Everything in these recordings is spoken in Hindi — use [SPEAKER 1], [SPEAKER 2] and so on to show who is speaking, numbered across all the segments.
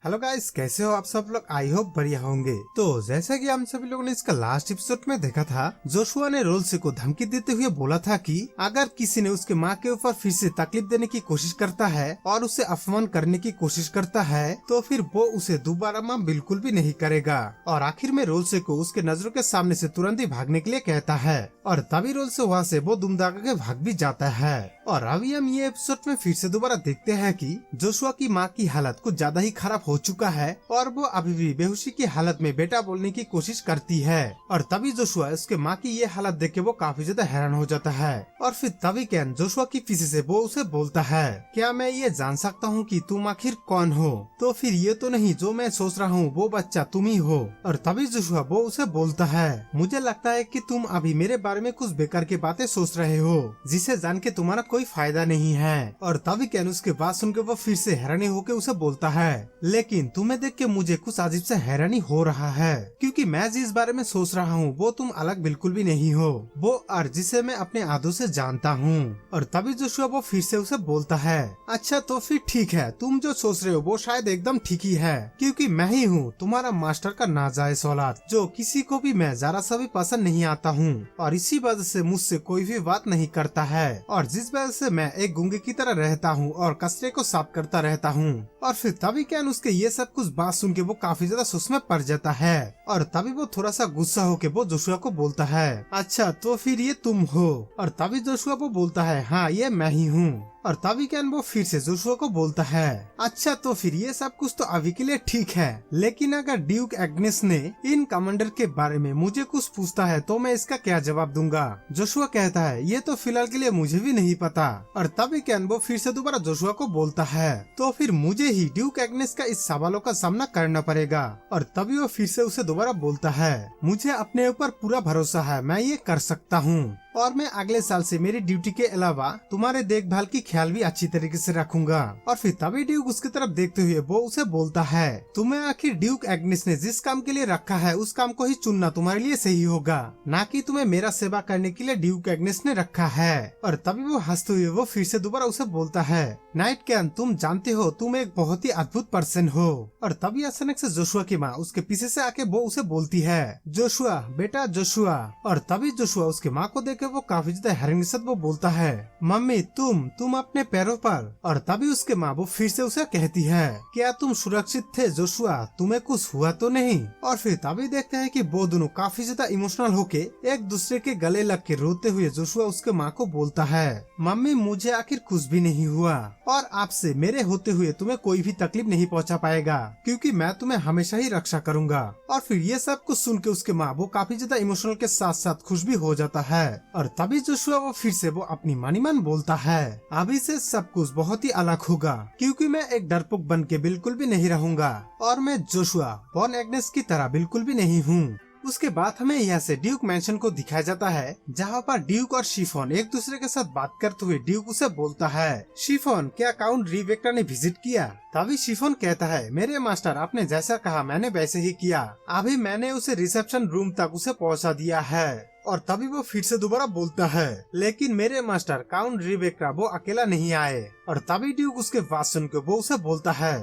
[SPEAKER 1] हेलो गाइस, कैसे हो आप सब लोग। आई होप बढ़िया होंगे। तो जैसा कि हम सभी लोगों ने इसका लास्ट एपिसोड में देखा था, जोशुआ ने रोल्से को धमकी देते हुए बोला था कि अगर किसी ने उसके माँ के ऊपर फिर से तकलीफ देने की कोशिश करता है और उसे अपमान करने की कोशिश करता है तो फिर वो उसे दोबारा माफ बिल्कुल भी नहीं करेगा। और आखिर में रोल्से को उसके नजरों के सामने से तुरंत ही भागने के लिए कहता है और तभी रोल्से वहाँ से वो दुमदागा के भाग भी जाता है। और अभी हम ये एपिसोड में फिर से दोबारा देखते हैं कि जोशुआ की माँ की हालत कुछ ज्यादा ही खराब हो चुका है और वो अभी भी बेहोशी की हालत में बेटा बोलने की कोशिश करती है। और तभी जोशुआ उसके माँ की ये हालत देख के वो काफी ज्यादा हैरान हो जाता है। और फिर तभी कैन जोशुआ की पीछे से वो उसे बोलता है, क्या मैं ये जान सकता हूँ कि तुम आखिर कौन हो? तो फिर ये तो नहीं जो मैं सोच रहा हूँ वो बच्चा तुम ही हो। और तभी जोशुआ वो उसे बोलता है, मुझे लगता है कि तुम अभी मेरे बारे में कुछ बेकार की बातें सोच रहे हो जिसे जान के तुम्हारा कोई फायदा नहीं है। और तभी कैन उसके बात सुनकर वो फिर से हैरानी होकर उसे बोलता है, लेकिन तुम्हें देख के मुझे कुछ अजीब से हैरानी हो रहा है क्योंकि मैं जिस बारे में सोच रहा हूँ वो तुम अलग बिल्कुल भी नहीं हो, वो और जिसे मैं अपने आदों से जानता हूँ। और तभी जोशुआ वो फिर से उसे बोलता है, अच्छा तो फिर ठीक है, तुम जो सोच रहे हो वो शायद एकदम ठीक ही है क्योंकि मैं ही हूँ तुम्हारा मास्टर का नाजायज औलाद जो किसी को भी मैं जरा सा भी पसंद नहीं आता हूँ और इसी वजह से मुझसे कोई भी बात नहीं करता है और जिस वजह से मैं एक गूंगे की तरह रहता हूँ और कचरे को साफ करता रहता हूँ। और फिर तभी कैन उसके ये सब कुछ बात सुन के वो काफी ज्यादा सोच में पड़ जाता है और तभी वो थोड़ा सा गुस्सा होके वो जोशुआ को बोलता है, अच्छा तो फिर ये तुम हो? और तभी जोशुआ वो बोलता है, हाँ ये मैं ही हूँ। और तभी कैन वो फिर से जोशुआ को बोलता है, अच्छा तो फिर ये सब कुछ तो अभी के लिए ठीक है, लेकिन अगर ड्यूक एग्नेस ने इन कमांडर के बारे में मुझे कुछ पूछता है तो मैं इसका क्या जवाब दूंगा? जोशुआ कहता है, ये तो फिलहाल के लिए मुझे भी नहीं पता। और तभी कैन वो फिर से दोबारा जोशुआ को बोलता है, तो फिर मुझे ही ड्यूक एग्नेस का इस सवालों का सामना करना पड़ेगा। और तभी वो फिर से उसे दोबारा बोलता है, मुझे अपने ऊपर पूरा भरोसा है, मैं ये कर सकता हूँ और मैं अगले साल से मेरी ड्यूटी के अलावा तुम्हारे देखभाल की ख्याल भी अच्छी तरीके से रखूंगा। और फिर तभी ड्यूक उसकी तरफ देखते हुए वो उसे बोलता है, तुम्हें आखिर ड्यूक एग्नेस ने जिस काम के लिए रखा है उस काम को ही चुनना तुम्हारे लिए सही होगा, ना कि तुम्हें मेरा सेवा करने के लिए ड्यूक एग्नेस ने रखा है। और तभी वो हंसते हुए वो फिर से दोबारा उसे बोलता है, नाइट कैन तुम जानते हो तुम एक बहुत ही अद्भुत पर्सन हो। और तभी अचानक से जोशुआ की माँ उसके पीछे से आके वो उसे बोलती है, जोशुआ बेटा जोशुआ। और तभी जोशुआ उसके माँ को देख वो काफी ज्यादा हैरानी के साथ वो बोलता है, मम्मी तुम अपने पैरों पर। और तभी उसके माँ वो फिर से उसे कहती है, क्या तुम सुरक्षित थे जोशुआ, तुम्हें कुछ हुआ तो नहीं? और फिर तभी देखते हैं कि वो दोनों काफी ज्यादा इमोशनल होके एक दूसरे के गले लग के रोते हुए जोशुआ उसके माँ को बोलता है, मम्मी मुझे आखिर कुछ भी नहीं हुआ और आपसे मेरे होते हुए तुम्हें कोई भी तकलीफ नहीं पहुँचा पाएगा क्योंकि मैं तुम्हें हमेशा ही रक्षा करूंगा। और फिर ये सब कुछ सुन के उसके माँ वो काफी ज्यादा इमोशनल के साथ साथ खुश भी हो जाता है। और तभी जोशुआ वो फिर से वो अपनी मानी मन बोलता है, अभी से सब कुछ बहुत ही अलग होगा क्योंकि मैं एक डरपोक बन के बिल्कुल भी नहीं रहूंगा और मैं जोशुआ बॉर्न एग्नेस की तरह बिल्कुल भी नहीं हूँ। उसके बाद हमें यहाँ से ड्यूक मैंशन को दिखाया जाता है जहाँ पर ड्यूक और शिफॉन एक दूसरे के साथ बात करते हुए ड्यूक उसे बोलता है, शिफॉन क्या काउंट रिवेक्टा ने विजिट किया? तभी शिफॉन कहता है, मेरे मास्टर आपने जैसा कहा मैंने वैसे ही किया, अभी मैंने उसे रिसेप्शन रूम तक उसे पहुँचा दिया है। और तभी वो फिर से दोबारा बोलता है, लेकिन मेरे मास्टर काउंट रिवेक्टा वो अकेला नहीं आए। और तभी ड्यूक उसके बात सुनकर वो उसे बोलता है,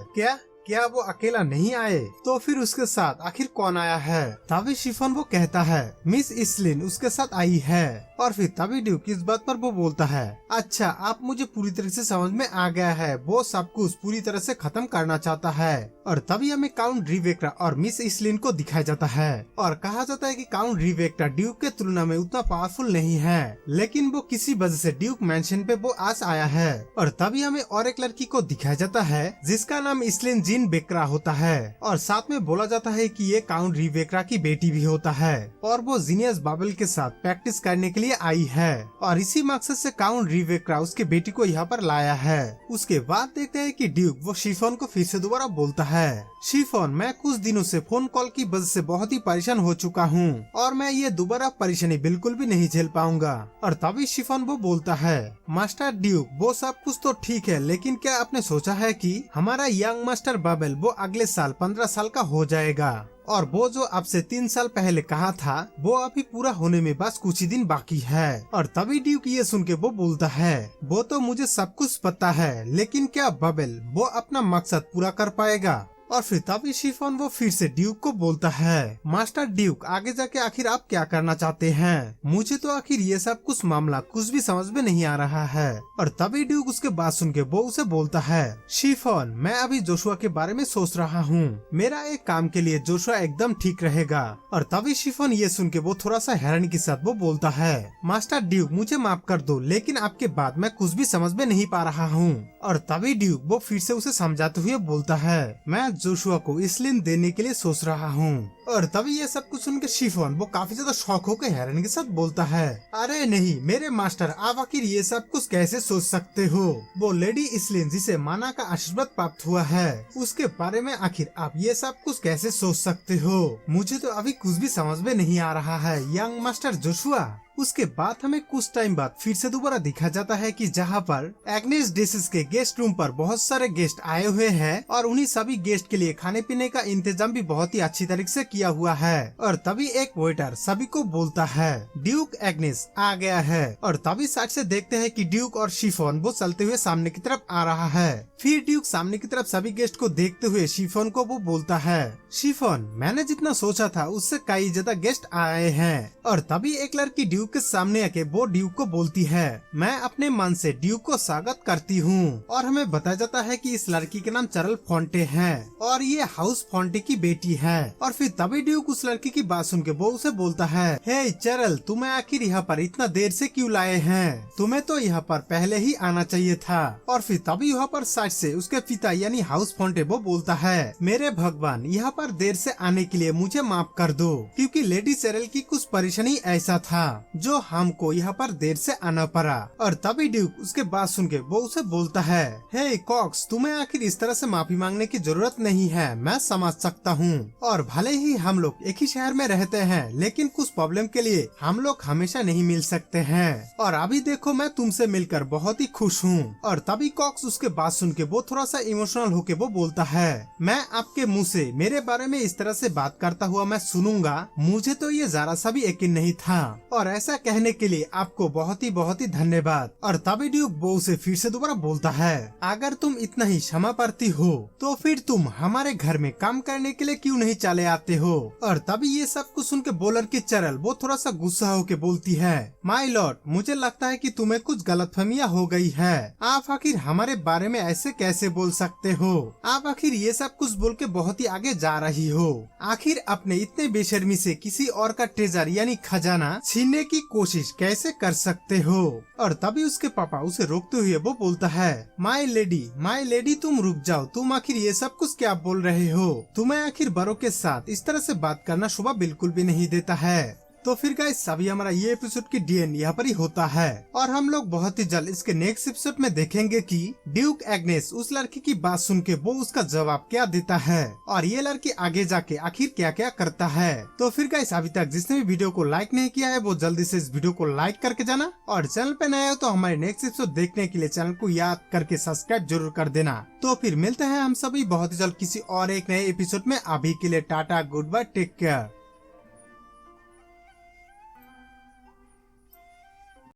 [SPEAKER 1] क्या वो अकेला नहीं आए? तो फिर उसके साथ आखिर कौन आया है? तभी शिफॉन वो कहता है, मिस इस्लिन उसके साथ आई है। और फिर तभी ड्यूक इस बात पर वो बोलता है, अच्छा आप मुझे पूरी तरह से समझ में आ गया है, वो सब कुछ पूरी तरह से खत्म करना चाहता है। और तभी हमें काउंट रिवेक्टा और मिस इस्लिन को दिखाया जाता है और कहा जाता है कि काउंट रिवेक्टा ड्यूक के तुलना में उतना पावरफुल नहीं है, लेकिन वो किसी वजह से ड्यूक मैंशन पे वो आज आया है। और तभी हमें और एक लड़की को दिखाया जाता है जिसका नाम इस्लिन जीन बेकरा होता है और साथ में बोला जाता है कि ये काउंट रिवेक्रा की बेटी भी होता है और वो जीनियस बाबल के साथ प्रैक्टिस करने के लिए आई है और इसी मकसद से काउंट रिवेक्रा उसके बेटी को यहाँ पर लाया है। उसके बाद देखते हैं कि ड्यूक वो शिफॉन को फिर से दोबारा बोलता है, शिफॉन मैं कुछ दिनों से फोन कॉल की वजह से बहुत ही परेशान हो चुका हूँ और मैं ये दोबारा परेशानी बिल्कुल भी नहीं झेल पाऊंगा। और तभी शिफॉन वो बोलता है, मास्टर ड्यूक वो सब कुछ तो ठीक है, लेकिन क्या आपने सोचा है कि हमारा यंग मास्टर बाबल वो अगले साल 15 साल का हो जाएगा और वो जो आपसे 3 साल पहले कहा था वो अभी पूरा होने में बस कुछ ही दिन बाकी है। और तभी ड्यूक ये सुन के वो बोलता है, वो तो मुझे सब कुछ पता है, लेकिन क्या बबल वो अपना मकसद पूरा कर पाएगा? और फिर तभी शिफॉन वो फिर से ड्यूक को बोलता है, मास्टर ड्यूक, आगे जाके आखिर आप क्या करना चाहते हैं? मुझे तो आखिर ये सब कुछ मामला कुछ भी समझ में नहीं आ रहा है। और तभी ड्यूक उसके बात सुन के वो उसे बोलता है, शिफॉन, मैं अभी जोशुआ के बारे में सोच रहा हूँ। मेरा एक काम के लिए जोशुआ एकदम ठीक रहेगा। और तभी शिफॉन ये सुन के वो थोड़ा सा हैरानी के साथ वो बोलता है, मास्टर ड्यूक, मुझे माफ कर दो, लेकिन आपके बात मैं कुछ भी समझ में नहीं पा रहा हूँ। और तभी ड्यूक वो फिर से उसे समझाते हुए बोलता है, मैं जोशुआ को इसलिए देने के लिए सोच रहा हूँ। और तभी ये सब कुछ सुनकर शिफॉन वो काफी ज्यादा शौक होकर हैरानी के साथ बोलता है, अरे नहीं मेरे मास्टर, आप आखिर ये सब कुछ कैसे सोच सकते हो? वो लेडी इसलिन जिसे माना का आशीर्वाद प्राप्त हुआ है, उसके बारे में आखिर आप ये सब कुछ कैसे सोच सकते हो? मुझे तो अभी कुछ भी समझ में नहीं आ रहा है यंग मास्टर जोशुआ। उसके बाद हमें कुछ टाइम बाद फिर से दोबारा दिखा जाता है कि जहाँ पर एग्नेस डेसिस के गेस्ट रूम पर बहुत सारे गेस्ट आए हुए हैं और उन्हीं सभी गेस्ट के लिए खाने पीने का इंतजाम भी बहुत ही अच्छी तरीके से किया हुआ है। और तभी एक वेटर सभी को बोलता है, ड्यूक एग्नेस आ गया है। और तभी साइड से देखते हैं कि ड्यूक और शिफॉन वो चलते हुए सामने की तरफ आ रहा है। फिर ड्यूक सामने की तरफ सभी गेस्ट को देखते हुए शिफॉन को वो बोलता है, शिफॉन, मैंने जितना सोचा था उससे कई ज्यादा गेस्ट आए हैं। और तभी एक लड़की ड्यूक के सामने आके वो ड्यूक को बोलती है, मैं अपने मन से ड्यूक को स्वागत करती हूँ। और हमें बताया जाता है कि इस लड़की के नाम चरल फोंटे है और ये हाउस फोंटे की बेटी है। और फिर तभी ड्यूक उस लड़की की बात सुन के वो उसे बोलता है, हे चरल, तुम्हें आखिर यहाँ पर इतना देर से क्यों लाए हैं? तुम्हें तो यहाँ पर पहले ही आना चाहिए था। और फिर तभी यहाँ पर साइड से उसके पिता यानी हाउस फोंटे वो बोलता है, मेरे भगवान, यहाँ पर देर से आने के लिए मुझे माफ कर दो, क्योंकि लेडी चरल की कुछ परेशानी ऐसा था जो हमको यहाँ पर देर से आना पड़ा। और तभी ड्यूक उसके बात सुन के वो उसे बोलता है, हे कॉक्स, तुम्हें आखिर इस तरह से माफी मांगने की जरूरत नहीं है, मैं समझ सकता हूँ। और भले ही हम लोग एक ही शहर में रहते हैं, लेकिन कुछ प्रॉब्लम के लिए हम लोग हमेशा नहीं मिल सकते हैं। और अभी देखो, मैं तुमसे मिलकर बहुत ही खुश हूँ। और तभी कॉक्स उसके बात सुन के वो थोड़ा सा इमोशनल होके वो बोलता है, मैं आपके मुँह से मेरे बारे में इस तरह से बात करता हुआ मैं सुनूंगा, मुझे तो ये जरा सा भी यकीन नहीं था। और ऐसा कहने के लिए आपको बहुत ही धन्यवाद। और तभी ड्यूक वो से फिर से दोबारा बोलता है, अगर तुम इतना ही क्षमा प्रार्थी हो तो फिर तुम हमारे घर में काम करने के लिए क्यों नहीं चले आते हो? और तभी ये सब कुछ सुन के बोलर की चरल वो थोड़ा सा गुस्सा होके बोलती है, माय लॉर्ड, मुझे लगता है कि तुम्हें कुछ गलतफहमियां हो गई है। आप आखिर हमारे बारे में ऐसे कैसे बोल सकते हो? आप आखिर ये सब कुछ बोल के बहुत ही आगे जा रही हो। आखिर अपने इतने बेशर्मी से किसी और का ट्रेजर यानी खजाना छीनने की कोशिश कैसे कर सकते हो? और तभी उसके पापा उसे रोकते हुए वो बोलता है, माय लेडी, तुम रुक जाओ, तुम आखिर ये सब कुछ क्या बोल रहे हो? तुम्हें आखिर बड़ों के साथ इस तरह से बात करना शोभा बिल्कुल भी नहीं देता है। तो फिर गाइस, अभी हमारा ये एपिसोड की डीएन यहाँ पर ही होता है और हम लोग बहुत ही जल्द इसके नेक्स्ट एपिसोड में देखेंगे कि ड्यूक एग्नेस उस लड़की की बात सुन के वो उसका जवाब क्या देता है और ये लड़की आगे जाके आखिर क्या क्या करता है। तो फिर गाइस, अभी तक जिसने भी वीडियो को लाइक नहीं किया है वो जल्दी से इस वीडियो को लाइक करके जाना, और चैनल पे नया हो तो हमारे नेक्स्ट एपिसोड देखने के लिए चैनल को याद करके सब्सक्राइब जरूर कर देना। तो फिर मिलते हैं हम सभी बहुत ही जल्द किसी और एक नए एपिसोड में। अभी के लिए टाटा, गुड बाय, टेक केयर।